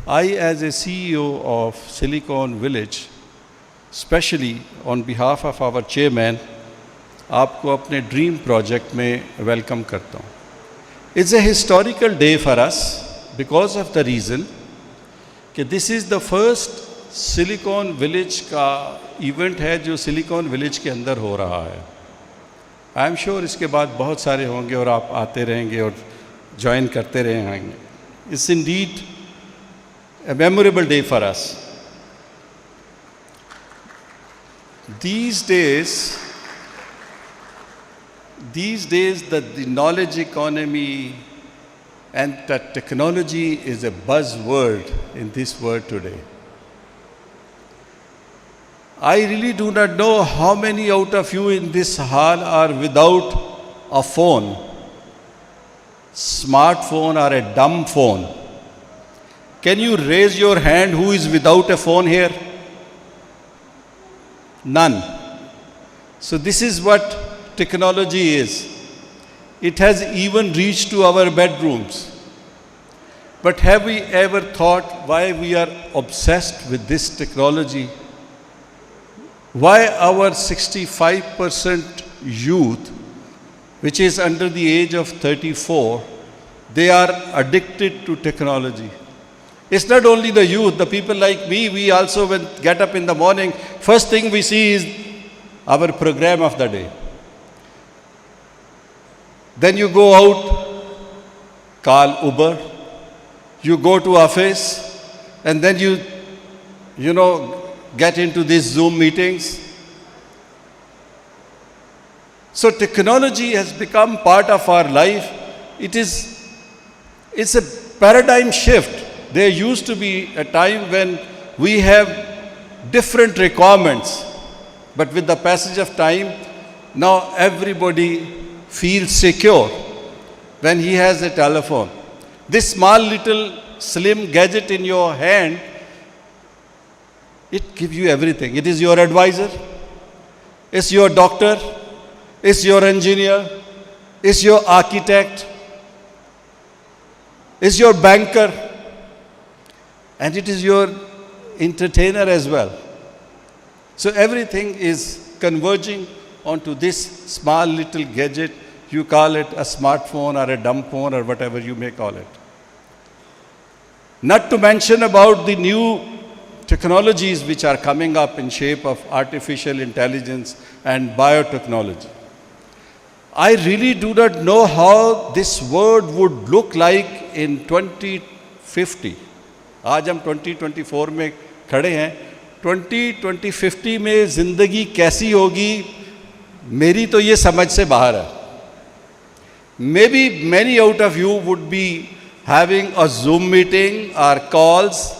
I, as a CEO of Silicon Village, especially on behalf of our chairman, आपको अपने dream project में welcome करता हूँ. It's a historical day for us because of the reason कि this is the first silicon village का event है जो silicon village के अंदर हो रहा है. आई एम श्योर इसके बाद बहुत सारे होंगे और आप आते रहेंगे और ज्वाइन करते रहेंगे. It's Indeed a memorable day for us. These days that the knowledge economy and that technology is a buzzword in this world today. I really do not know how many out of you in this hall are without a phone, smartphone or a dumb phone. Can you raise your hand who is without a phone here? None. So this is what technology is. It has even reached to our bedrooms. But have we ever thought why we are obsessed with this technology? Why our 65% youth, which is under the age of 34, they are addicted to technology? It's not only the youth, the people like me, we also when get up in the morning, first thing we see is our program of the day. Then you go out, call Uber, you go to office, and then you get into these Zoom meetings. So technology has become part of our life. It's a paradigm shift. There used to be a time when we have different requirements, but with the passage of time, now everybody feels secure when he has a telephone. This small little slim gadget in your hand, it gives you everything. It is your advisor, it's your doctor, it's your engineer, it's your architect, it's your banker, and it is your entertainer as well. So everything is converging onto this small little gadget. You call it a smartphone or a dumb phone or whatever you may call it. Not to mention about the new technologies which are coming up in shape of artificial intelligence and biotechnology. I really do not know how this world would look like in 2050. आज हम 2024 में खड़े हैं. 2050 में ज़िंदगी कैसी होगी मेरी तो ये समझ से बाहर है. Maybe many out of you would be having a Zoom meeting or calls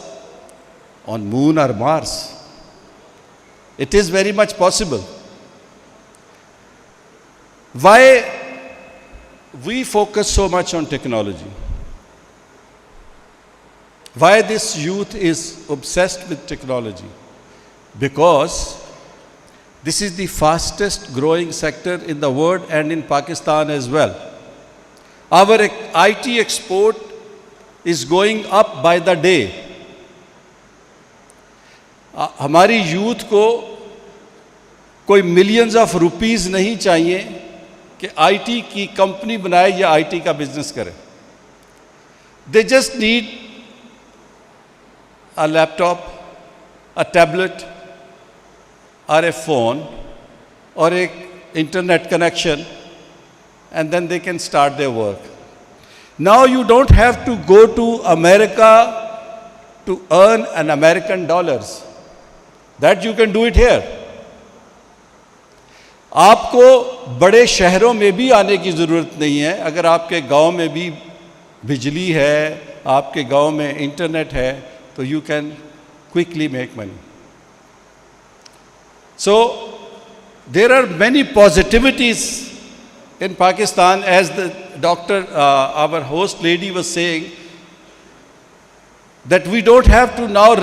on Moon or Mars. It is very much possible. Why we focus so much on technology? Why this youth is obsessed with technology? Because this is the fastest growing sector in the world and in Pakistan as well. Our IT export is going up by the day. हमारी youth को कोई millions of rupees नहीं चाहिए कि IT की company बनाए या IT का बिजनेस करे. They just need a laptop, a tablet, or a phone, or a internet connection, and then they can start their work. Now you don't have to go to America to earn an American dollars. That you can do it here. आपको बड़े शहरों में भी आने की ज़रूरत नहीं है. अगर आपके गांव में भी बिजली है, आपके गांव में इंटरनेट है, तो you can quickly make money. So there are many positivities in Pakistan, as the doctor, our host lady was saying, that we don't have to now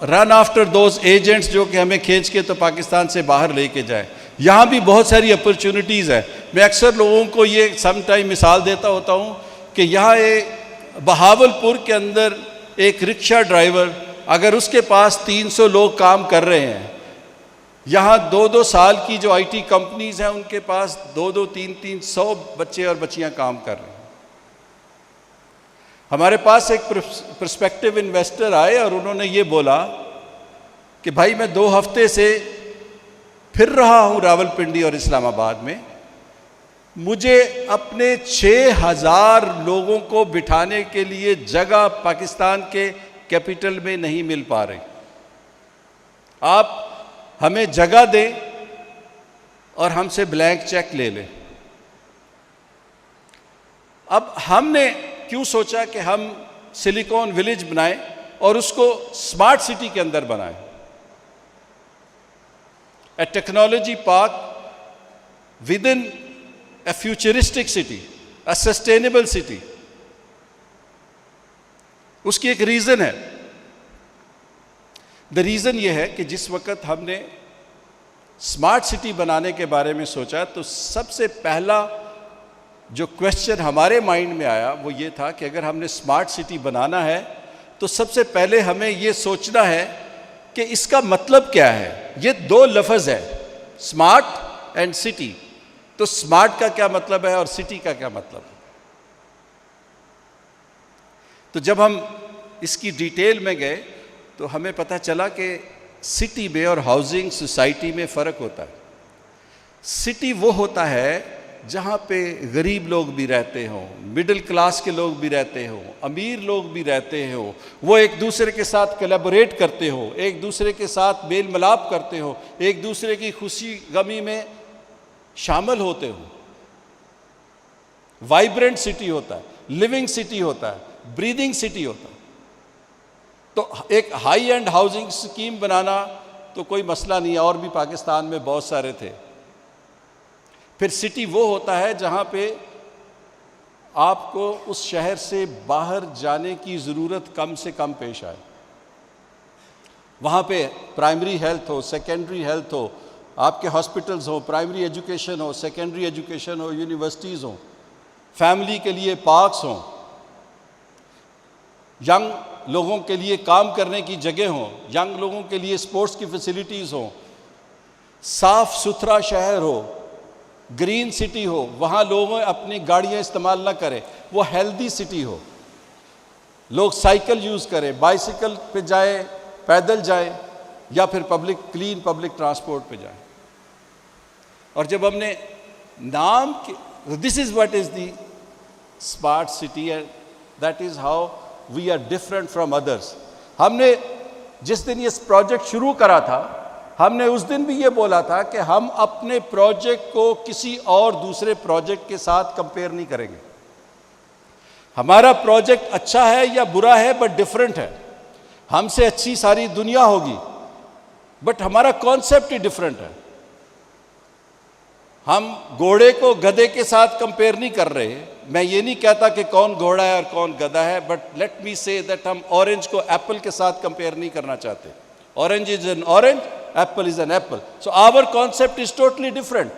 run after those agents जो कि हमें खींच के तो पाकिस्तान से बाहर लेके जाए. यहाँ भी बहुत सारी अपॉर्चुनिटीज़ है. मैं अक्सर लोगों को ये सम टाइम मिसाल देता होता हूँ कि यहाँ बहावलपुर के अंदर एक रिक्शा ड्राइवर, अगर उसके पास 300 लोग काम कर रहे हैं, यहाँ 2-2 साल की जो आईटी कंपनीज हैं उनके पास 2-2, 3-3, 100 बच्चे और बच्चियाँ काम कर रहे हैं। हमारे पास एक पर्सपेक्टिव इन्वेस्टर आए और उन्होंने ये बोला कि भाई मैं 2 हफ्ते से फिर रहा हूँ रावलपिंडी और इस्लामाबाद में, मुझे अपने 6000 लोगों को बिठाने के लिए जगह पाकिस्तान के कैपिटल में नहीं मिल पा रही। आप हमें जगह दें और हमसे ब्लैंक चेक ले लें। अब हमने क्यों सोचा कि हम सिलिकॉन विलेज बनाएं और उसको स्मार्ट सिटी के अंदर बनाएं, a technology park within a futuristic city, a sustainable city। उसकी एक रीज़न है। द रीज़न ये है कि जिस वक्त हमने स्मार्ट सिटी बनाने के बारे में सोचा तो सबसे पहला जो क्वेश्चन हमारे माइंड में आया वो ये था कि अगर हमने स्मार्ट सिटी बनाना है तो सबसे पहले हमें ये सोचना है कि इसका मतलब क्या है। ये 2 लफ्ज़ है, स्मार्ट एंड सिटी। तो स्मार्ट का क्या मतलब है और सिटी का क्या मतलब है। तो जब हम इसकी डिटेल में गए तो हमें पता चला कि सिटी में और हाउसिंग सोसाइटी में फ़र्क होता है। सिटी वो होता है जहाँ पे गरीब लोग भी रहते हों, मिडिल क्लास के लोग भी रहते हों, अमीर लोग भी रहते हों, वो एक दूसरे के साथ कोलैबोरेट करते हो, एक दूसरे के साथ मेल मिलाप करते हो, एक दूसरे की खुशी गमी में शामिल होते हो। वाइब्रेंट सिटी होता है, लिविंग सिटी होता है, ब्रीदिंग सिटी होता है। तो एक हाई एंड हाउसिंग स्कीम बनाना तो कोई मसला नहीं है, और भी पाकिस्तान में बहुत सारे थे। फिर सिटी वो होता है जहाँ पे आपको उस शहर से बाहर जाने की ज़रूरत कम से कम पेश आए। वहाँ पे प्राइमरी हेल्थ हो, सेकेंडरी हेल्थ हो, आपके हॉस्पिटल्स हो, प्राइमरी एजुकेशन हो, सेकेंडरी एजुकेशन हो, यूनिवर्सिटीज़ हो, फैमिली के लिए पार्क्स हों, यंग लोगों के लिए काम करने की जगह हो, यंग लोगों के लिए स्पोर्ट्स की फैसिलिटीज़ हो, साफ़ सुथरा शहर हो, ग्रीन सिटी हो, वहाँ लोग अपनी गाड़ियाँ इस्तेमाल ना करें, वो हेल्दी सिटी हो, लोग साइकिल यूज़ करें, बाइसिकल पे जाए, पैदल जाए या फिर क्लीन पब्लिक ट्रांसपोर्ट पे जाए। और जब हमने नाम के this is what is the smart city and that is how we are different from others. हमने जिस दिन ये प्रोजेक्ट शुरू करा था, हमने उस दिन भी ये बोला था कि हम अपने प्रोजेक्ट को किसी और दूसरे प्रोजेक्ट के साथ कंपेयर नहीं करेंगे। हमारा प्रोजेक्ट अच्छा है या बुरा है बट डिफरेंट है, हमसे अच्छी सारी दुनिया होगी बट हमारा कॉन्सेप्ट ही डिफरेंट है। हम घोड़े को गधे के साथ कंपेयर नहीं कर रहे। मैं ये नहीं कहता कि कौन घोड़ा है और कौन गधा है, but let me say that हम ऑरेंज को एप्पल के साथ कंपेयर नहीं करना चाहते। Orange is an orange, apple is an apple, so our concept is totally different.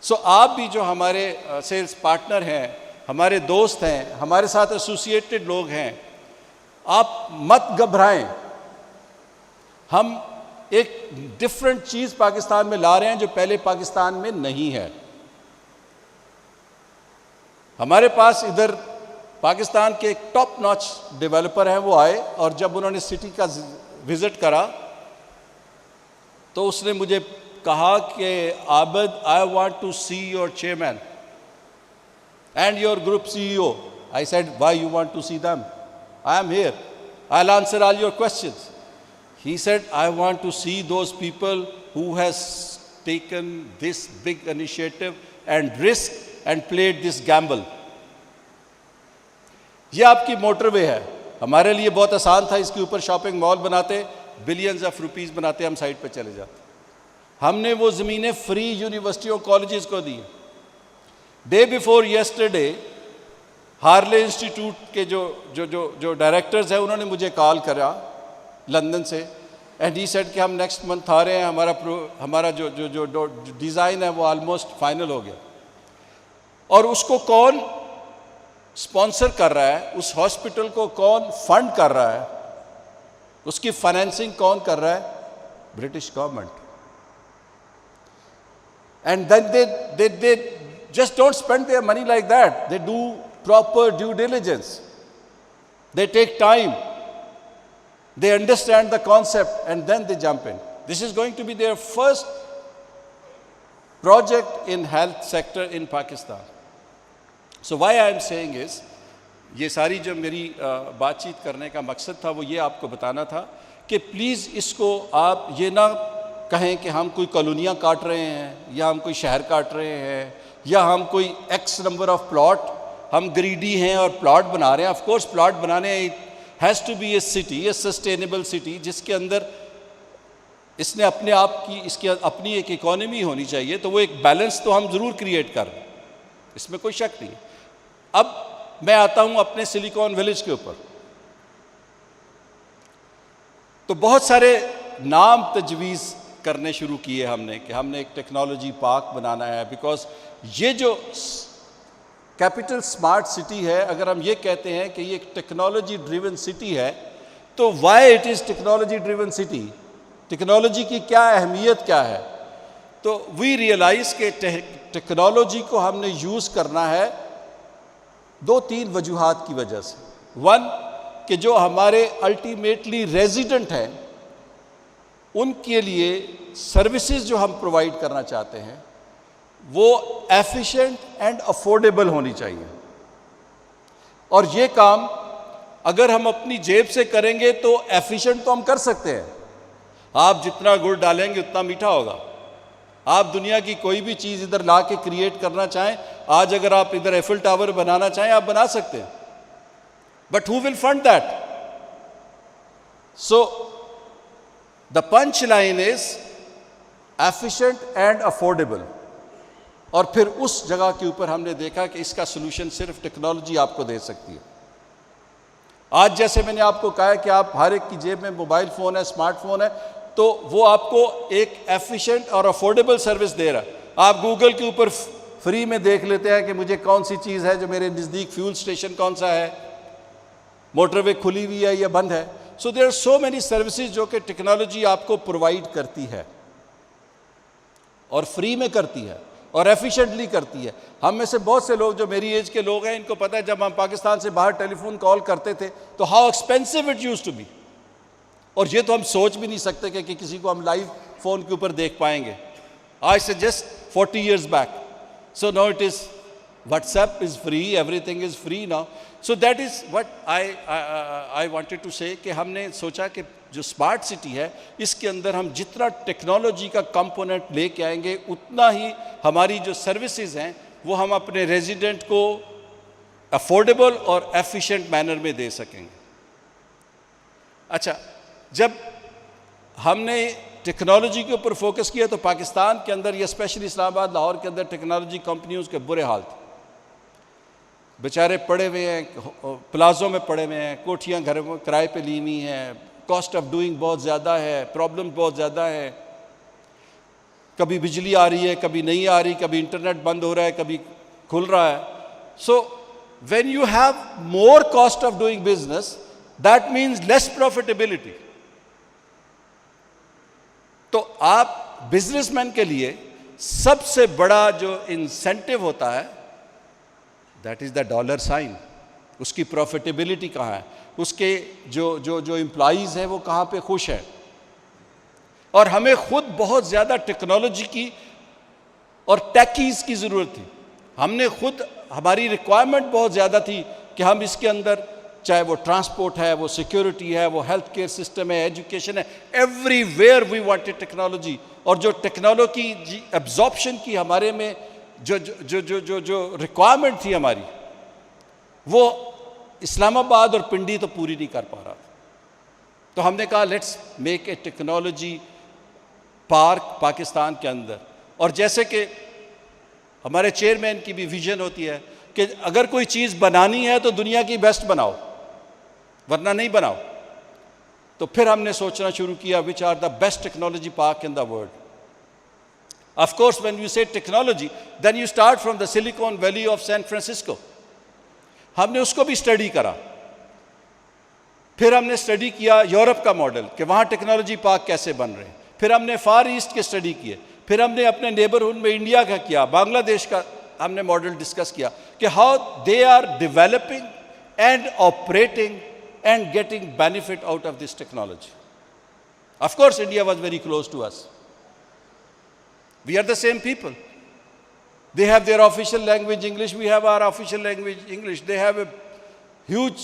So आप भी जो हमारे सेल्स पार्टनर हैं, हमारे दोस्त हैं, हमारे साथ एसोसिएटेड लोग हैं, आप मत घबराएं। हम एक डिफरेंट चीज़ पाकिस्तान में ला रहे हैं जो पहले पाकिस्तान में नहीं है। हमारे पास इधर पाकिस्तान के एक टॉप नॉच डेवलपर हैं, वो आए और जब उन्होंने सिटी का विज़िट करा तो उसने मुझे कहा कि Abid, I want to see your chairman and your group CEO। I said, why you want to see them? I am here, I will answer all your questions. He said, I want to see those people who has taken this big initiative and risk and played this gamble। ये आपकी motorway है, हमारे लिए बहुत आसान था, इसके ऊपर शॉपिंग मॉल बनाते, बिलियंस ऑफ रुपीस बनाते, हम साइड पे चले जाते। हमने वो ज़मीनें फ्री यूनिवर्सिटियों कॉलेजेस को दी। Day before yesterday Harley institute के जो डायरेक्टर्स हैं उन्होंने मुझे कॉल करा लंदन से, एंड ही सेड कि हम नेक्स्ट मंथ आ रहे हैं, हमारा जो डिज़ाइन है वो ऑलमोस्ट फाइनल हो गया। और उसको कौन स्पॉन्सर कर रहा है, उस हॉस्पिटल को कौन फंड कर रहा है, उसकी फाइनेंसिंग कौन कर रहा है? British government. And then they just don't spend their money like that. They do proper due diligence. They take time. They understand the concept and then they jump in. This is going to be their first project in health sector in Pakistan. So why I am saying is, ये सारी जो मेरी बातचीत करने का मकसद था वो ये आपको बताना था कि प्लीज़ इसको आप ये ना कहें कि हम कोई कॉलोनियाँ काट रहे हैं या हम कोई शहर काट रहे हैं या हम कोई एक्स नंबर ऑफ प्लॉट, हम ग्रीडी हैं और प्लॉट बना रहे हैं. ऑफ कोर्स प्लॉट बनाने has to be a city, a sustainable city जिसके अंदर इसने अपने आप की, इसकी अपनी एक इकोनॉमी होनी चाहिए. तो वो एक बैलेंस तो हम ज़रूर क्रिएट कर रहे हैं, इसमें कोई शक नहीं. अब मैं आता हूँ अपने सिलिकॉन विलेज के ऊपर. तो बहुत सारे नाम तजवीज़ करने शुरू किए हमने कि हमने एक टेक्नोलॉजी पार्क बनाना है. बिकॉज ये जो कैपिटल स्मार्ट सिटी है, अगर हम ये कहते हैं कि ये एक टेक्नोलॉजी ड्रिवन सिटी है, तो why it is technology driven city? Technology की क्या अहमियत क्या है? तो वी रियलाइज़ के टेक्नोलॉजी को हमने यूज़ करना है 2-3 वजूहात की वजह से. वन, कि जो हमारे अल्टीमेटली रेजिडेंट हैं उनके लिए सर्विसेज जो हम प्रोवाइड करना चाहते हैं वो एफिशिएंट एंड अफोर्डेबल होनी चाहिए. और ये काम अगर हम अपनी जेब से करेंगे तो एफिशिएंट तो हम कर सकते हैं. आप जितना गुड़ डालेंगे उतना मीठा होगा. आप दुनिया की कोई भी चीज़ इधर ला के क्रिएट करना चाहें, आज अगर आप इधर एफिल टावर बनाना चाहें आप बना सकते हैं. But who will fund that? So the punch line is efficient and affordable. और फिर उस जगह के ऊपर हमने देखा कि इसका सोल्यूशन सिर्फ टेक्नोलॉजी आपको दे सकती है. आज जैसे मैंने आपको कहा कि आप हर एक की जेब में मोबाइल फ़ोन है, स्मार्टफोन है, तो वो आपको एक एफिशिएंट और अफोर्डेबल सर्विस दे रहा है. आप गूगल के ऊपर फ्री में देख लेते हैं कि मुझे कौन सी चीज़ है जो मेरे नज़दीक, फ्यूल स्टेशन कौन सा है, मोटरवे खुली हुई है या बंद है. So there are so many services जो कि टेक्नोलॉजी आपको प्रोवाइड करती है और फ्री में करती है और एफिशिएंटली करती है. हम में से बहुत से लोग जो मेरी एज के लोग हैं, इनको पता है जब हम पाकिस्तान से बाहर टेलीफोन कॉल करते थे तो how expensive it used to be. और ये तो हम सोच भी नहीं सकते कि किसी को हम लाइव फ़ोन के ऊपर देख पाएंगे. आज से just 40 years back. So now it is, WhatsApp is free, everything is free now. So that is what I wanted to say कि हमने सोचा कि जो स्मार्ट सिटी है इसके अंदर हम जितना टेक्नोलॉजी का कंपोनेंट लेके आएंगे उतना ही हमारी जो सर्विसेज हैं वो हम अपने रेजिडेंट को अफोर्डेबल और एफिशिएंट मैनर में दे सकेंगे. अच्छा, जब हमने टेक्नोलॉजी के ऊपर फोकस किया तो पाकिस्तान के अंदर या स्पेशली इस्लामाबाद, लाहौर के अंदर टेक्नोलॉजी कंपनियों के बुरे हाल थे. बेचारे पड़े हुए हैं, प्लाज़ों में पड़े हुए हैं, कोठियाँ घर में किराए पे ली हुई हैं, कॉस्ट ऑफ डूइंग बहुत ज़्यादा है, प्रॉब्लम बहुत ज़्यादा है. कभी बिजली आ रही है, कभी नहीं आ रही, कभी इंटरनेट बंद हो रहा है, कभी खुल रहा है. So when you have more cost of doing business, that means less profitability. तो आप बिजनेसमैन के लिए सबसे बड़ा जो इंसेंटिव होता है that is the dollar sign. उसकी प्रॉफिटेबिलिटी कहाँ है, उसके जो एम्प्लॉइज़ हैं वो कहाँ पे खुश हैं. और हमें खुद बहुत ज़्यादा टेक्नोलॉजी की और टेकीज़ की ज़रूरत थी. हमने खुद, हमारी रिक्वायरमेंट बहुत ज़्यादा थी कि हम इसके अंदर, चाहे वो ट्रांसपोर्ट है, वो सिक्योरिटी है, वो हेल्थ केयर सिस्टम है, एजुकेशन है, एवरीवेयर वी वांटेड टेक्नोलॉजी. और जो टेक्नोलॉजी एब्जॉर्प्शन की हमारे में जो रिक्वायरमेंट थी हमारी, वो इस्लामाबाद और पिंडी तो पूरी नहीं कर पा रहा. तो हमने कहा let's make a technology park Pakistan के अंदर. और जैसे कि हमारे चेयरमैन की भी विजन होती है कि अगर कोई चीज़ बनानी है तो दुनिया की बेस्ट बनाओ, वरना नहीं बनाओ. तो फिर हमने सोचना शुरू किया which are the best technology park in the world. Of course when you say technology, then you start from the Silicon Valley of San Francisco. हमने उसको भी स्टडी करा। फिर हमने स्टडी किया यूरोप का मॉडल कि वहाँ टेक्नोलॉजी पार्क कैसे बन रहे हैं। फिर हमने फार ईस्ट के स्टडी किए। फिर हमने अपने नेबरहुड में इंडिया का किया, बांग्लादेश का हमने मॉडल डिस्कस किया कि how they are developing and operating and getting benefit out of this technology. Of course India was very close to us, we are the same people. They have their official language English, we have our official language English. They have a huge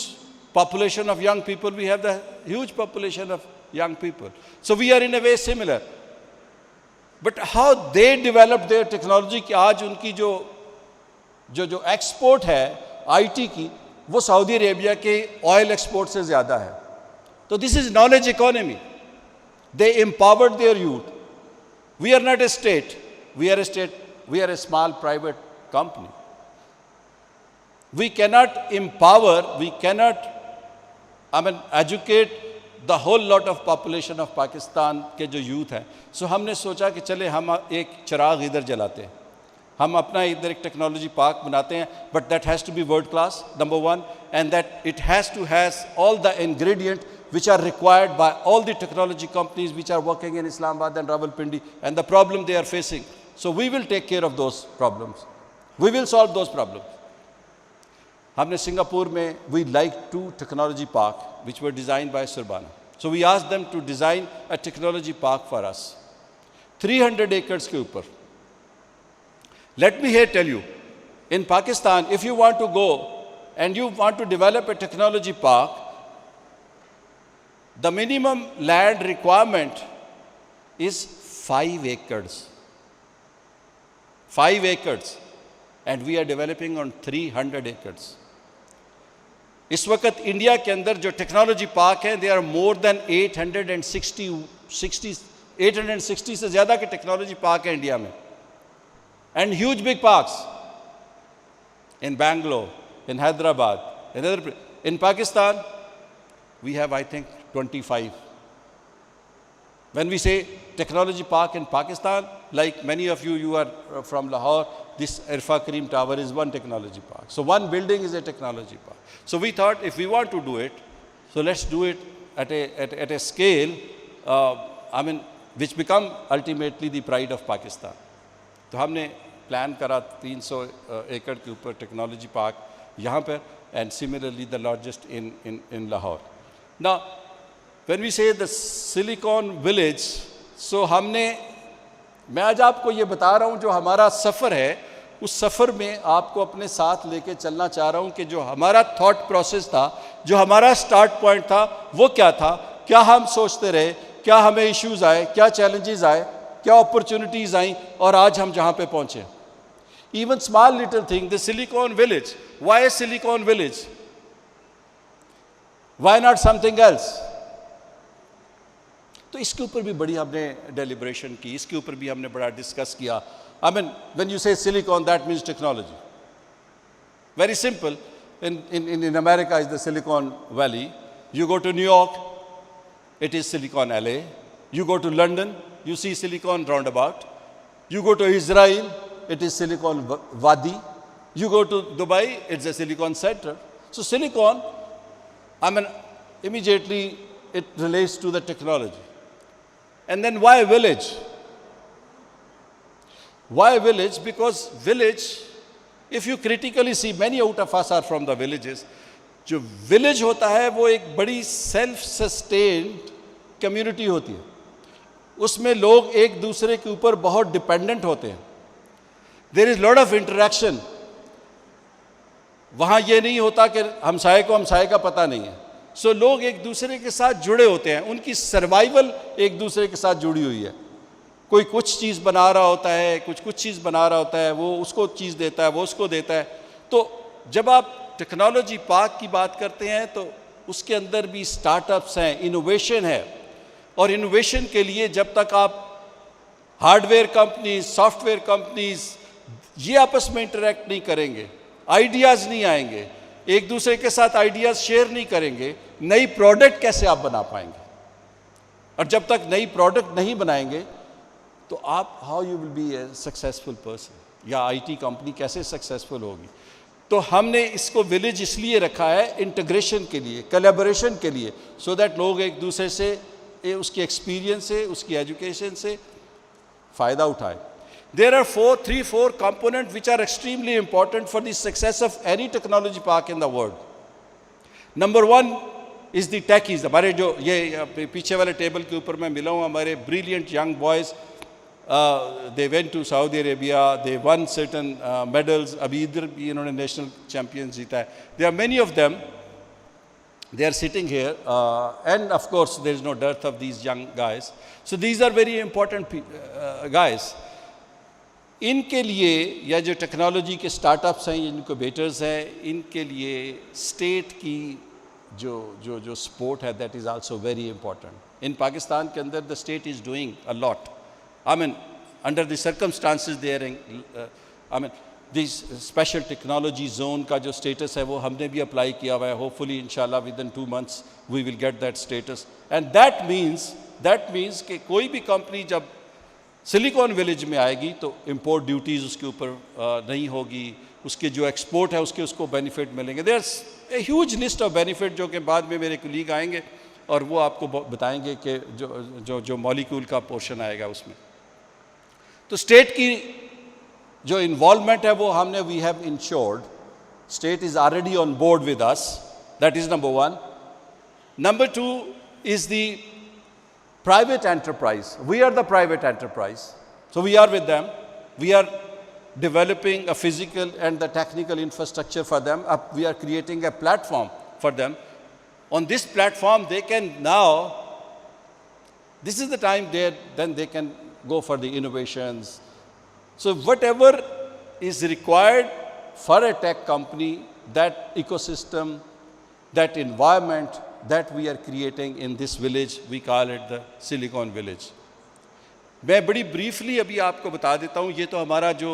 population of young people, we have the huge population of young people. So we are in a way similar. But how they developed their technology कि आज उनकी जो export है IT की, वो Saudi Arabia के oil export से ज़्यादा है। तो this is knowledge economy. They empowered their youth. We are not a state, we are a small private company. We cannot empower, we cannot, educate the whole lot of population of Pakistan के जो youth हैं। So हमने सोचा कि चले हम एक चिराग इधर जलाते हैं, हम अपना इधर एक टेक्नोलॉजी पार्क बनाते हैं, but that has to be world class, number one, and that it has to has all the ingredient which are required by all the technology companies which are working in Islamabad and Rawalpindi and the problem they are facing. So we will take care of those problems. We will solve those problems. हमने Singapore में we like 2 technology park which were designed by Surbana. So we asked them to design a technology park for us. 300 acres के ऊपर. Let me here tell you, in Pakistan, if you want to go and you want to develop a technology park, the minimum land requirement is 5 acres. 5 acres, and we are developing on 300 acres. इस वक्त India के अंदर जो technology park हैं, they are more than 860 से ज़्यादा के technology park हैं इंडिया में, and huge big parks in Bangalore, in Hyderabad, in Pakistan we have I think 25. When we say technology park in Pakistan, like many of you are from Lahore, this Irfa Karim Tower is one technology park. So one building is a technology park. So we thought if we want to do it, so let's do it at a scale, which become ultimately the pride of Pakistan. तो हमने plan करा 300 एकड़ के ऊपर technology park यहाँ पर, and similarly the largest in Lahore. Now, when we say the Silicon Village, so मैं आज आपको ये बता रहा हूँ जो हमारा सफ़र है, उस सफ़र में आपको अपने साथ लेके चलना चाह रहा हूँ कि जो हमारा थॉट प्रोसेस था, जो हमारा स्टार्ट पॉइंट था, वो क्या था, क्या हम सोचते रहे, क्या हमें इश्यूज़ आए, क्या चैलेंजेस आए, क्या अपॉर्चुनिटीज़ आई, और आज हम जहाँ पे पहुँचे। Even small little thing, the Silicon Village. Why Silicon Village? Why not something else? तो इसके ऊपर भी बड़ी हमने डेलिब्रेशन की, इसके ऊपर भी हमने बड़ा डिस्कस किया। when you say silicon, that means technology. Very simple. In America is the Silicon Valley. You go to New York, it is Silicon LA. You go to London, you see Silicon Roundabout. You go to Israel, it is Silicon Wadi. You go to Dubai, it's a Silicon Center. So Silicon, immediately it relates to the technology. And then why village? Why village? Because village, if you critically see, many out of us are from the villages. जो village होता है वो एक बड़ी self-sustained community होती है, उसमें लोग एक दूसरे के ऊपर बहुत dependent होते हैं. There is lot of interaction. वहाँ ये नहीं होता कि हमसाये को हमसाये का पता नहीं है. So लोग एक दूसरे के साथ जुड़े होते हैं, उनकी सर्वाइवल एक दूसरे के साथ जुड़ी हुई है. कोई कुछ चीज़ बना रहा होता है, कुछ चीज़ बना रहा होता है, वो उसको चीज़ देता है, वो उसको देता है. तो जब आप टेक्नोलॉजी पार्क की बात करते हैं तो उसके अंदर भी स्टार्टअप्स हैं, इनोवेशन है. और इनोवेशन के लिए जब तक आप हार्डवेयर कंपनीज, सॉफ्टवेयर कंपनीज ये आपस में इंटरेक्ट नहीं करेंगे, आइडियाज़ नहीं आएंगे, एक दूसरे के साथ आइडियाज़ शेयर नहीं करेंगे, नई प्रोडक्ट कैसे आप बना पाएंगे? और जब तक नई प्रोडक्ट नहीं बनाएंगे तो आप how you will be A successful person, या आईटी कंपनी कैसे सक्सेसफुल होगी? तो तो हमने इसको विलेज इसलिए रखा है इंटीग्रेशन के लिए, कोलैबोरेशन के लिए, सो दैट लोग एक दूसरे से उसकी एक्सपीरियंस से, उसकी एजुकेशन से फ़ायदा उठाएं. There are four components which are extremely important for the success of any technology park in the world. Number one is the techies. हमारे जो ये पीछे वाले टेबल के ऊपर मैं मिला हूँ, हमारे brilliant young boys, they went to Saudi Arabia, they won certain medals. अभी इधर भी इन्होंने national champions जीता है. There are many of them. They are sitting here, and of course there is no dearth of these young guys. So these are very important guys. इनके लिए या जो टेक्नोलॉजी के स्टार्टअप्स हैं, इनक्यूबेटर्स हैं, इनके लिए स्टेट की जो सपोर्ट है, that is also very important. In Pakistan के अंदर the state is doing a lot. I mean under the circumstances there, I mean this special technology zone का जो स्टेटस है वो हमने भी अप्लाई किया हुआ है. होपफुली इंशाल्लाह within 2 months we will get that status. And that means कि कोई भी कंपनी जब सिलिकॉन विलेज में आएगी तो इंपोर्ट ड्यूटीज़ उसके ऊपर नहीं होगी, उसके जो एक्सपोर्ट है उसको बेनिफिट मिलेंगे. There is a huge list of benefit जो कि बाद में मेरे कलीग आएंगे और वो आपको बताएंगे कि जो मॉलिक्यूल का पोर्शन आएगा उसमें. तो स्टेट की जो इन्वॉल्वमेंट है वो हमने we have ensured. State is already on board with us. That is number one. Number two is the private enterprise. We are the private enterprise. So we are with them. We are developing a physical and the technical infrastructure for them. We are creating a platform for them. On this platform, they can now, this is the time then they can go for the innovations. So whatever is required for a tech company, that ecosystem, that environment, that we are creating in this village, we call it the Silicon Village. मैं बड़ी briefly अभी आपको बता देता हूँ. ये तो हमारा जो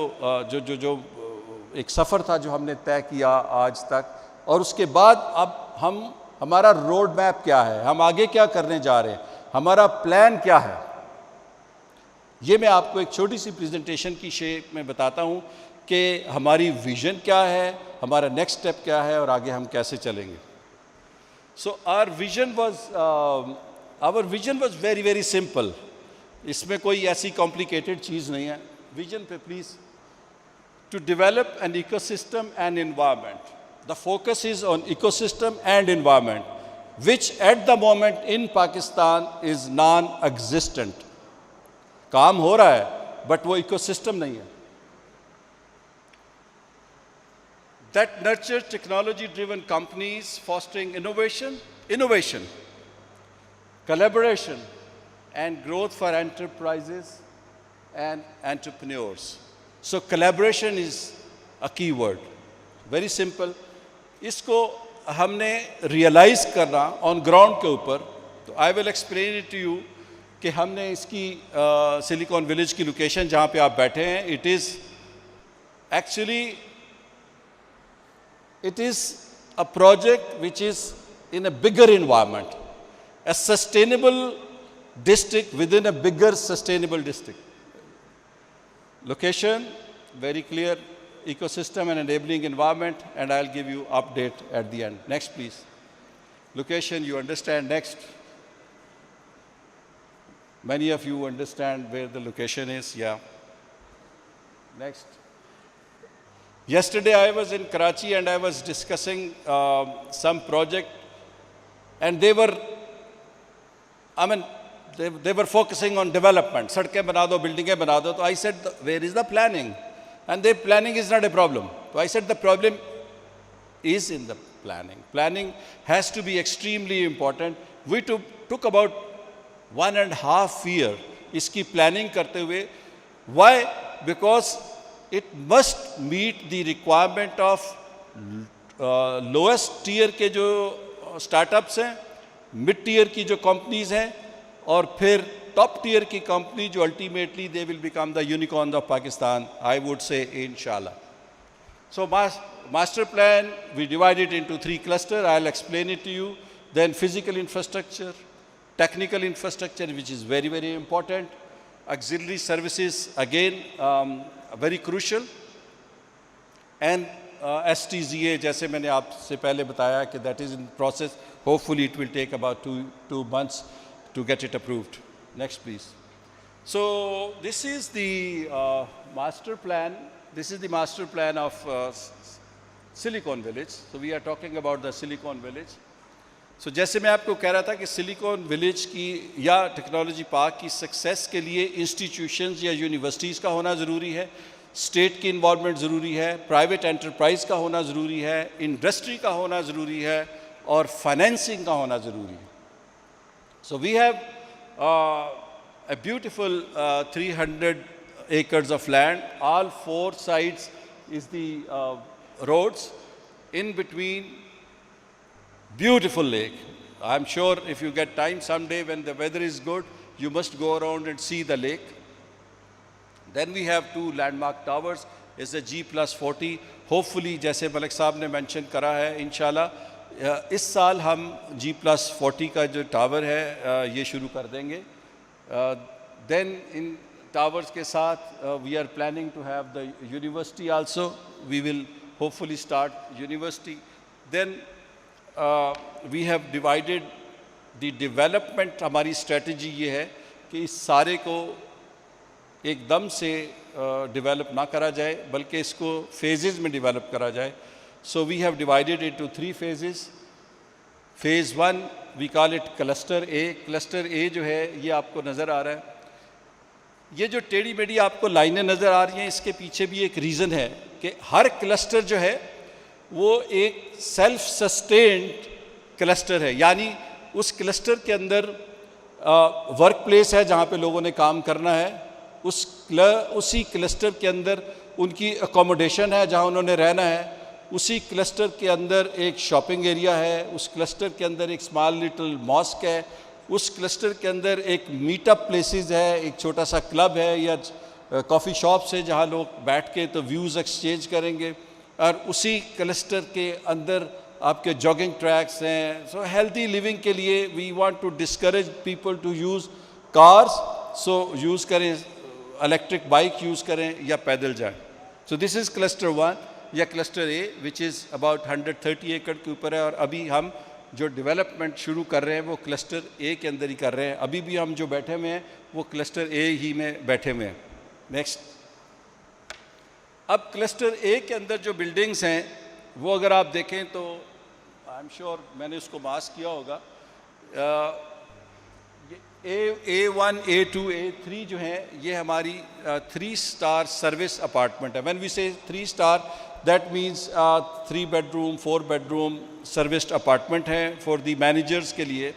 एक सफ़र था जो हमने तय किया आज तक, और उसके बाद अब हमारा रोड मैप क्या है, हम आगे क्या करने जा रहे हैं, हमारा प्लान क्या है, ये मैं आपको एक छोटी सी प्रेजेंटेशन की शेप में बताता हूँ कि हमारी विज़न क्या है, हमारा नेक्स्ट स्टेप क्या है और आगे हम कैसे चलेंगे. So our vision was very very simple. इसमें कोई ऐसी complicated चीज़ नहीं है. Vision पे please. To develop an ecosystem and environment. The focus is on ecosystem and environment, which at the moment in Pakistan is non-existent. काम हो रहा है, but वो ecosystem नहीं है. That nurtures technology-driven companies fostering innovation, collaboration, and growth for enterprises and entrepreneurs. So collaboration is a key word. Very simple. इसको हमने realize करना on ground के ऊपर. तो I will explain it to you कि हमने इसकी Silicon Village की location जहाँ पे आप बैठे हैं, it is actually it is a project which is in a bigger environment, a sustainable district within a bigger sustainable district. Location, very clear, ecosystem and enabling environment, and I'll give you update at the end. Next, please. Location, you understand. Next. Many of you understand where the location is, yeah. Next. Yesterday I was in Karachi and I was discussing some project, and they were focusing on development. Sadkein bana do, buildingein bana do. So I said, where is the planning? And the planning is not a problem. So I said the problem is in the planning. Planning has to be extremely important. We took about 1.5 years iski planning karte hue. Why? Because it must meet the requirement of lowest tier के जो startups हैं, mid tier की जो companies हैं, और फिर top tier की company जो ultimately they will become the unicorn of Pakistan, I would say inshallah. So master plan, we divide it into 3 clusters. I'll explain it to you. Then physical infrastructure, technical infrastructure, which is very, very important. Auxiliary services, again, very crucial. And STZA, जैसे मैंने आपसे पहले बताया कि that is in process. Hopefully it will take about two months to get it approved. Next, please. So this is the master plan. This is the master plan of Silicon Village. So we are talking about the Silicon Village. So जैसे मैं आपको कह रहा था कि silicon village की या technology park की सक्सेस के लिए इंस्टीट्यूशंस या यूनिवर्सिटीज़ का होना ज़रूरी है, स्टेट की इन्वॉल्वमेंट ज़रूरी है, प्राइवेट एंटरप्राइज का होना ज़रूरी है, इंडस्ट्री का होना ज़रूरी है और फाइनेंसिंग का होना ज़रूरी है. So we have a beautiful 300 acres of land. All four sides is the roads. In between, beautiful lake. I'm sure if you get time someday when the weather is good, you must go around and see the lake. Then we have two landmark towers. It's a G+40. Hopefully, जैसे मलिक साहब ने mention करा है, इंशाल्लाह इस साल हम G+40 का जो टावर है ये शुरू कर देंगे. Then in towers के साथ we are planning to have the university also. We will hopefully start university. Then we have divided the development. हमारी strategy ये है कि इस सारे को एकदम से develop ना करा जाए बल्कि इसको phases में develop करा जाए. So we have divided it into 3 phases. Phase 1 we call it cluster A. Cluster A जो है ये आपको नज़र आ रहा है. ये जो टेढ़ी मेढ़ी आपको लाइनें नज़र आ रही हैं इसके पीछे भी एक रीज़न है कि हर क्लस्टर जो है वो एक सेल्फ सस्टेन्ड क्लस्टर है. यानी उस क्लस्टर के अंदर वर्क प्लेस है जहाँ पे लोगों ने काम करना है, उसी क्लस्टर के अंदर उनकी अकोमोडेशन है जहाँ उन्होंने रहना है, उसी क्लस्टर के अंदर एक शॉपिंग एरिया है, उस क्लस्टर के अंदर एक स्मॉल लिटिल मॉस्क है, उस क्लस्टर के अंदर एक मीटअप प्लेसेस है, एक छोटा सा क्लब है या कॉफ़ी शॉप्स है जहाँ लोग बैठ के तो व्यूज़ एक्सचेंज करेंगे, और उसी क्लस्टर के अंदर आपके जॉगिंग ट्रैक्स हैं. सो हेल्दी लिविंग के लिए we want to discourage people to use cars, so use करें इलेक्ट्रिक बाइक यूज़ करें या पैदल जाएं. सो दिस इज़ क्लस्टर 1 या cluster A which is about 130 एकड़ के ऊपर है. और अभी हम जो डेवलपमेंट शुरू कर रहे हैं वो क्लस्टर ए के अंदर ही कर रहे हैं. अभी भी हम जो बैठे हुए हैं वो क्लस्टर ए ही में बैठे हुए हैं. नेक्स्ट. अब क्लस्टर ए के अंदर जो बिल्डिंग्स हैं वो अगर आप देखें तो आई एम श्योर मैंने उसको मार्क किया होगा. A1, A2, A3 जो हैं ये हमारी 3-star सर्विस अपार्टमेंट है. व्हेन वी से 3-star that means 3 bedroom 4 bedroom serviced apartment है for the managers के लिए.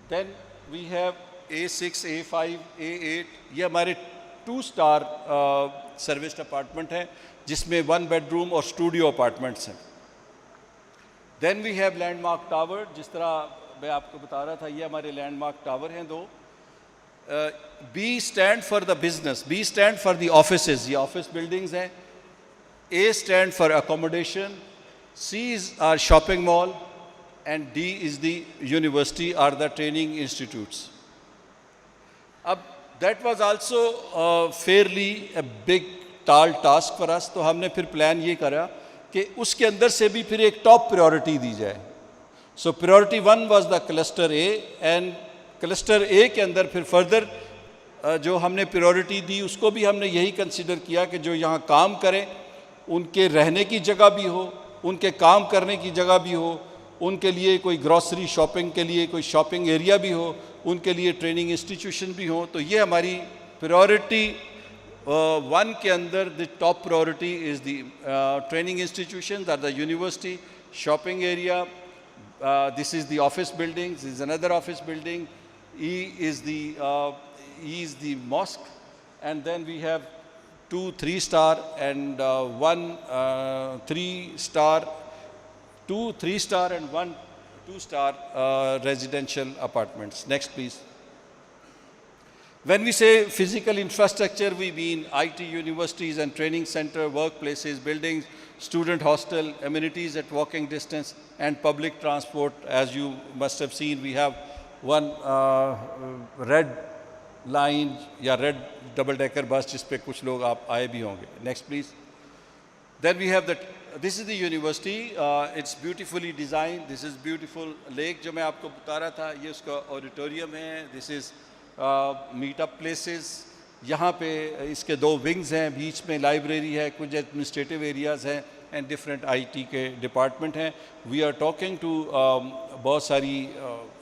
Then we have A6, A5, A8 ये हमारे 2-star serviced apartment है जिसमें 1 bedroom और studio apartments हैं. Then we have landmark tower. जिस तरह मैं आपको बता रहा था ये हमारे लैंडमार्क टावर हैं 2. B stand for the business, B stand for the offices, ये ऑफिस बिल्डिंग्स हैं. A stand for accommodation, C is our shopping mall and D is the university or the training institutes. अब that was also fairly a big tall task for us. तो हमने फिर plan ये करा कि उसके अंदर से भी फिर एक टॉप प्रायोरिटी दी जाए. So priority 1 was the cluster A and cluster A के अंदर फिर फर्दर जो हमने प्रायोरिटी दी उसको भी हमने यही कंसिडर किया कि जो यहाँ काम करें उनके रहने की जगह भी हो, उनके काम करने की जगह भी हो, उनके लिए कोई ग्रॉसरी शॉपिंग के लिए कोई शॉपिंग एरिया भी हो, उनके लिए ट्रेनिंग इंस्टीट्यूशन भी हो. तो ये हमारी प्रायोरिटी 1 के अंदर the top priority is the training institution are the university, shopping area. This is the office building. This is another office building. E is the mosque, and then we have 2 3-star and 1 3-star, 2 3-star and 1 2-star residential apartments. Next, please. When we say physical infrastructure, we mean IT universities and training center, workplaces, buildings, student hostel, amenities at walking distance, and public transport. As you must have seen, we have one red line या red double-decker bus जिस पे कुछ लोग आप आए भी होंगे. Next, please. Then we have the this is the university. It's beautifully designed. This is beautiful lake जो मैं आपको बता रहा था, ये उसका auditorium है. This is meet-up places. यहाँ पे इसके 2 wings हैं, बीच में library है, कुछ administrative areas हैं and different IT के department हैं. We are talking to बहुत सारी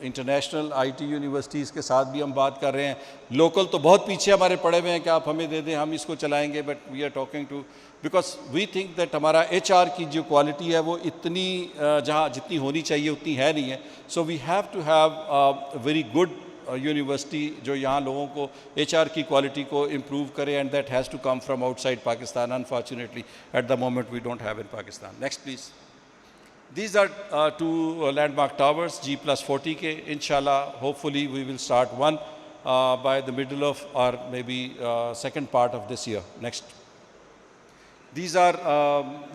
international IT universities के साथ भी हम बात कर रहे हैं. Local तो बहुत पीछे हमारे पड़े हुए हैं कि आप हमें दे दें, हम इसको चलाएंगे, but we are talking to because we think that हमारा HR की जो quality है वो इतनी जहाँ जितनी होनी चाहिए उतनी है नहीं है. So we have to have a very good university जो यहाँ लोगों को HR की quality को improve करे, and that has to come from outside Pakistan. Unfortunately, at the moment we don't have in Pakistan. Next, please. These are 2 landmark towers, G+40 के. Inshallah, hopefully we will start one by the middle of or maybe second part of this year. Next. These are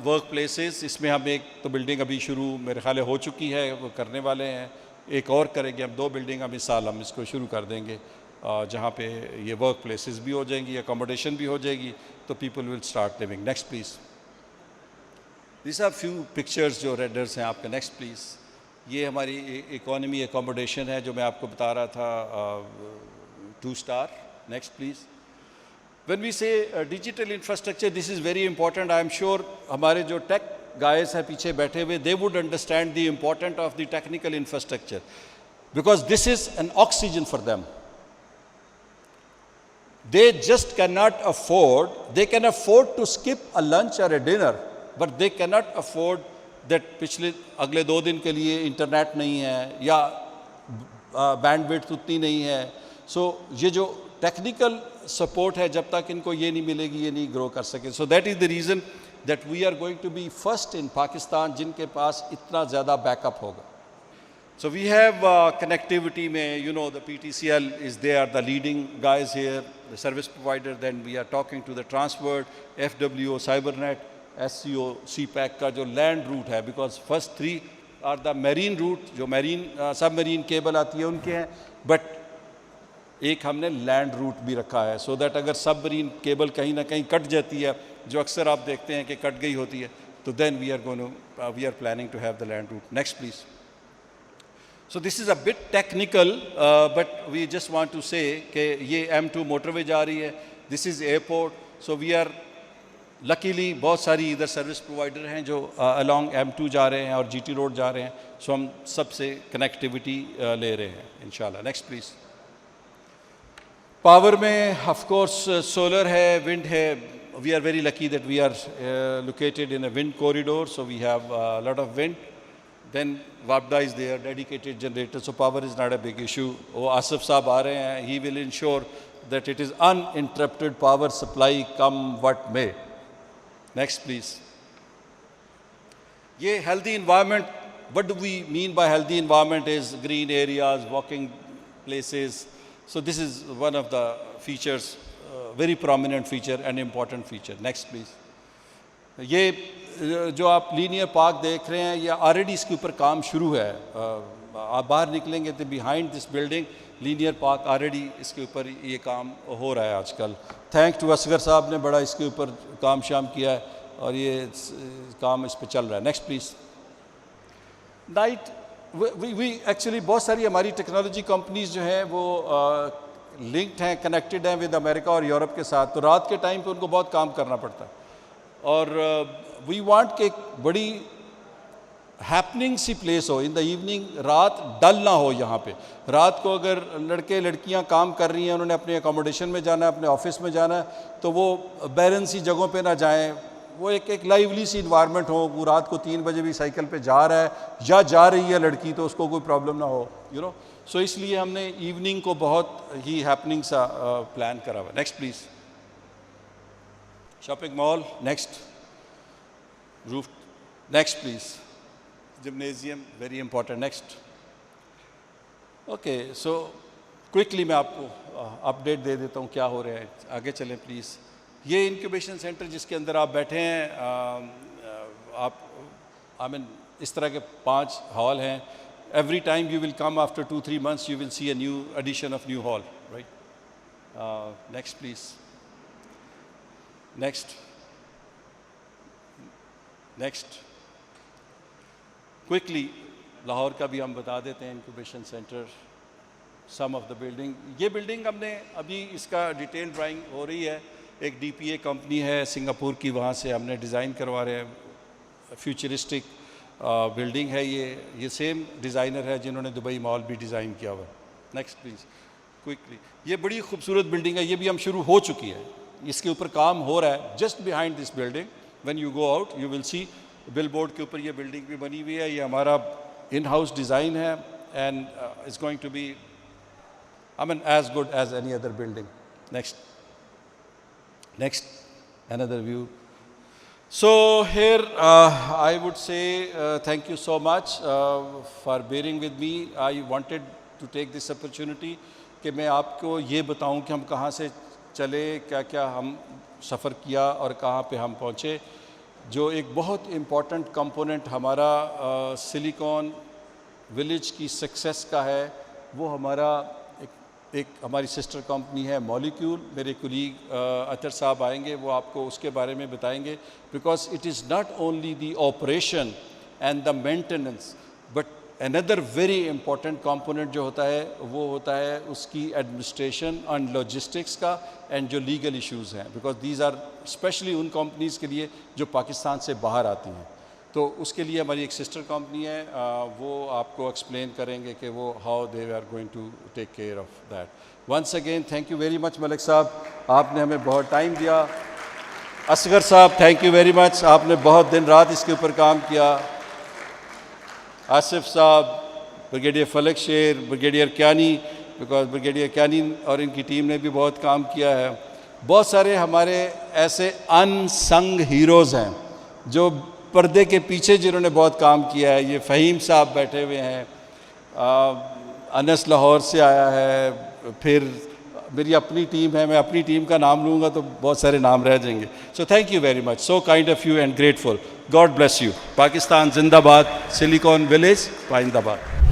workplaces. इसमें हम एक तो building अभी शुरू मेरे ख्याल हो चुकी है, वो करने वाले हैं. एक और करेंगे हम, 2 बिल्डिंग हम इस साल हम इसको शुरू कर देंगे जहाँ पे ये वर्क प्लेसेस भी हो जाएंगी, अकोमोडेशन भी हो जाएगी, तो people will start living. Next please. This are few pictures जो रेडर्स हैं आपके. Next please. ये हमारी इकोनॉमी अकोमोडेशन है जो मैं आपको बता रहा था, 2 star. Next please. When we say digital infrastructure, this is very important. I am sure हमारे जो tech guys हैं पीछे बैठे हुए, they would understand the importance of the technical infrastructure because this is an oxygen for them. They just cannot afford, they can afford to skip a lunch or a dinner, but they cannot afford that पिछले अगले 2 दिन के लिए internet नहीं है या bandwidth उतनी नहीं है. So ये जो टेक्निकल सपोर्ट है, जब तक इनको ये नहीं मिलेगी ये नहीं ग्रो कर सके. So that is the reason that we are going to be first in Pakistan जिनके पास इतना ज़्यादा बैकअप होगा. सो वी हैव कनेक्टिविटी में, you know, the PTCL is they are the leading guys here, the service provider. Then we are talking to the Transworld, FWO, Cybernet, SCO, CPAC का जो land route है, because first 3 are the marine route, जो marine submarine cable आती है उनके हैं, but एक हमने लैंड रूट भी रखा है सो दैट अगर सबमरीन केबल कहीं ना कहीं कट जाती है, जो अक्सर आप देखते हैं कि कट गई होती है, तो then we are planning to have the land route. Next please. So this is a bit technical but we just want to say कि ये M2 मोटरवे जा रही है. This is airport. So we are luckily बहुत सारी इधर service provider हैं जो अलॉन्ग M2 जा रहे हैं और GT रोड जा रहे हैं. सो हम सबसे कनेक्टिविटी ले रहे हैं इंशाल्लाह. Next please. पावर में ऑफ कोर्स सोलर है, विंड है. We are very lucky that we are located in a wind corridor, so we have lot of wind. Then वापडा is there, dedicated generator, so power is not a big issue. वो आसिफ साहब आ रहे हैं, he will ensure that it is uninterrupted power supply come what may. Next please. ये healthy environment, what do we mean by healthy environment is green areas, walking places. So this is one of the features, very prominent feature and important feature. Next please. ये जो आप linear park देख रहे हैं, ये already इसके ऊपर काम शुरू है. आप बाहर निकलेंगे तो behind this building linear park already इसके ऊपर ये काम हो रहा है आजकल. थैंक टू असगर साहब ने बड़ा इसके ऊपर काम शाम किया है और ये काम इस पर चल रहा है. Next please. Night we actually बहुत सारी हमारी टेक्नोलॉजी कंपनीज जो हैं वो लिंक्ड हैं, कनेक्टेड हैं विद अमेरिका और यूरोप के साथ, तो रात के टाइम पे उनको बहुत काम करना पड़ता है. और वी वांट कि एक बड़ी हैपनिंग सी प्लेस हो इन द इवनिंग, रात डल ना हो. यहाँ पे रात को अगर लड़के लड़कियाँ काम कर रही हैं, उन्होंने अपने अकोमोडेशन में जाना है, अपने ऑफिस में जाना है, तो वो बैरन सी जगहों पे ना जाएं. वो एक लाइवली सी इन्वायरमेंट हो. वो रात को 3 बजे भी साइकिल पे जा रहा है या जा रही है लड़की, तो उसको कोई प्रॉब्लम ना हो, यू नो. सो इसलिए हमने इवनिंग को बहुत ही हैपनिंग सा प्लान करा हुआ. Next please. Shopping mall. Next. Roof. Next please. Gymnasium, very important. Next. Okay, so quickly मैं आपको अपडेट दे देता हूँ क्या हो रहा है. आगे चलें प्लीज़. ये इंक्यूबेशन सेंटर जिसके अंदर आप बैठे हैं, आप इस तरह के 5 हॉल हैं. Every time you will come after 2-3 months you will see a new addition of new hall, right? Next please. Next. Next quickly Lahore का भी हम बता देते हैं, incubation centre, some of the building. ये बिल्डिंग हमने अभी इसका डिटेल ड्राइंग हो रही है, एक डीपीए कंपनी है सिंगापुर की, वहाँ से हमने डिज़ाइन करवा रहे हैं, फ्यूचरिस्टिक बिल्डिंग है ये सेम डिज़ाइनर है जिन्होंने दुबई मॉल भी डिज़ाइन किया हुआ है। Next please quickly. ये बड़ी खूबसूरत बिल्डिंग है, ये भी हम शुरू हो चुकी है, इसके ऊपर काम हो रहा है। Just behind this building when you go out you will see bill board के ऊपर ये बिल्डिंग भी बनी हुई है। ये हमारा इन हाउस डिज़ाइन है and it's going to be I mean as good as any other building. Next, another view. So here I would say thank you so much for bearing with me. I wanted to take this opportunity कि मैं आपको ये बताऊं कि हम कहाँ से चले, क्या क्या हम सफ़र किया और कहाँ पे हम पहुँचे। जो एक बहुत इम्पॉर्टेंट कंपोनेंट हमारा सिलिकॉन विलेज की सक्सेस का है, वो हमारा एक हमारी सिस्टर कंपनी है मॉलिक्यूल। मेरे कुलीग अतर साहब आएंगे, वो आपको उसके बारे में बताएंगे। Because it is not only the operation and the maintenance but another very important component जो होता है वो होता है उसकी एडमिनिस्ट्रेशन एंड लॉजिस्टिक्स का एंड जो लीगल इश्यूज़ हैं, बिकॉज दीज आर स्पेशली उन कंपनीज़ के लिए जो पाकिस्तान से बाहर आती हैं। तो उसके लिए हमारी एक सिस्टर कंपनी है, वो आपको एक्सप्लेन करेंगे कि वो how they are going to take care of that. Once again thank you very much Malik साहब, आपने हमें बहुत टाइम दिया। असगर साहब थैंक यू वेरी मच, आपने बहुत दिन रात इसके ऊपर काम किया। आसिफ साहब, ब्रिगेडियर फलक शेर, brigadier Kayani, because brigadier Kayani और इनकी टीम ने भी बहुत काम किया है। बहुत सारे हमारे ऐसे अनसंग हीरोज़ हैं जो पर्दे के पीछे जिन्होंने बहुत काम किया है। ये फ़हीम साहब बैठे हुए हैं, अनस लाहौर से आया है, फिर मेरी अपनी टीम है, मैं अपनी टीम का नाम लूँगा तो बहुत सारे नाम रह जाएंगे। So thank you very much, so kind of you and grateful. God bless you. Pakistan जिंदाबाद, सिलिकॉन विलेज पाइंदाबाद।